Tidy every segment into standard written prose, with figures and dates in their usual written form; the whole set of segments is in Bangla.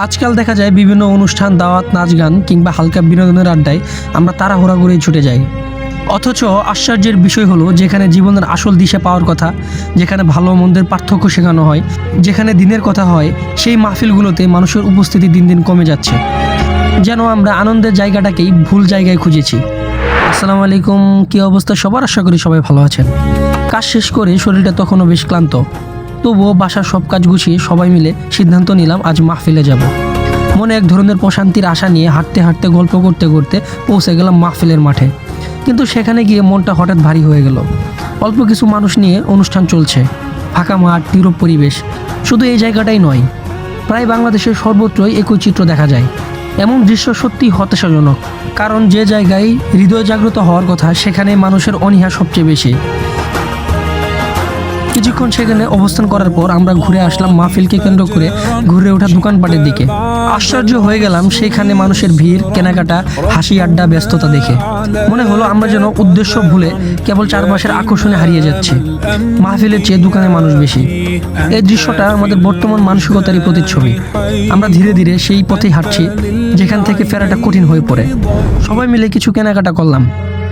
আজকাল দেখা যায় বিভিন্ন অনুষ্ঠান, দাওয়াত, নাচ গান কিংবা হালকা বিনোদনের আড্ডায় আমরা তাড়াহুড়া করেই ছুটে যাই। অথচ আশ্চর্যের বিষয় হলো, যেখানে জীবনের আসল দিশা পাওয়ার কথা, যেখানে ভালো মন্দের পার্থক্য শেখানো হয়, যেখানে দিনের কথা হয়, সেই মাহফিলগুলোতে মানুষের উপস্থিতি দিন দিন কমে যাচ্ছে। যেন আমরা আনন্দের জায়গাটাকেই ভুল জায়গায় খুঁজেছি। আসসালামু আলাইকুম, কী অবস্থা সবার? আশা করি সবাই ভালো আছেন। কাজ শেষ করে শরীরটা তখনও বেশ ক্লান্ত, তবুও বাসার সব কাজ গুছিয়ে সবাই মিলে সিদ্ধান্ত নিলাম আজ মাহফিলে যাব। মনে এক ধরনের প্রশান্তির আশা নিয়ে হাঁটতে হাঁটতে গল্প করতে করতে পৌঁছে গেলাম মাহফিলের মাঠে। কিন্তু সেখানে গিয়ে মনটা হঠাৎ ভারী হয়ে গেল। অল্প কিছু মানুষ নিয়ে অনুষ্ঠান চলছে, ফাঁকা মাঠ, নীরব পরিবেশ। শুধু এই জায়গাটাই নয়, প্রায় বাংলাদেশের সর্বত্রই একই চিত্র দেখা যায়। এমন দৃশ্য সত্যি হতাশাজনক, কারণ যে জায়গায় হৃদয় জাগ্রত হওয়ার কথা, সেখানে মানুষের অনীহা সবচেয়ে বেশি। কিছুক্ষণ সেখানে অবস্থান করার পর আমরা ঘুরে আসলাম মাহফিলকে কেন্দ্র করে ঘুরে ওঠা দোকানপাটের দিকে। আশ্চর্য হয়ে গেলাম সেখানে মানুষের ভিড়, কেনাকাটা, হাসি আড্ডা, ব্যস্ততা দেখে মনে হলো আমরা যেন উদ্দেশ্য ভুলে কেবল চারপাশের আকর্ষণে হারিয়ে যাচ্ছি। মাহফিলের চেয়ে দোকানে মানুষ বেশি। এই দৃশ্যটা আমাদের বর্তমান মানসিকতারই প্রতিচ্ছবি। আমরা ধীরে ধীরে সেই পথেই হাঁটছি যেখান থেকে ফেরাটা কঠিন হয়ে পড়ে। সবাই মিলে কিছু কেনাকাটা করলাম,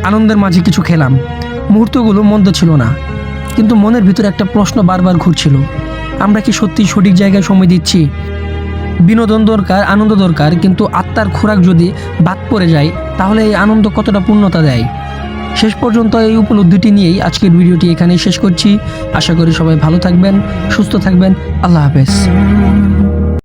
আনন্দের মাঝে কিছু খেলাম। মুহূর্তগুলো মন্দ ছিল না, কিন্তু মনের ভিতরে একটা প্রশ্ন বারবার ঘুরছিল, আমরা কি সত্যি সঠিক জায়গায় সময় দিচ্ছি? বিনোদন দরকার, আনন্দ দরকার, কিন্তু আত্মার খোরাক যদি বাদ পড়ে যায়, তাহলে এই আনন্দ কতটা পূর্ণতা দেয়? শেষ পর্যন্ত এই উপলব্ধিটি নিয়েই আজকের ভিডিওটি এখানেই শেষ করছি। আশা করি সবাই ভালো থাকবেন, সুস্থ থাকবেন। আল্লাহ হাফেজ।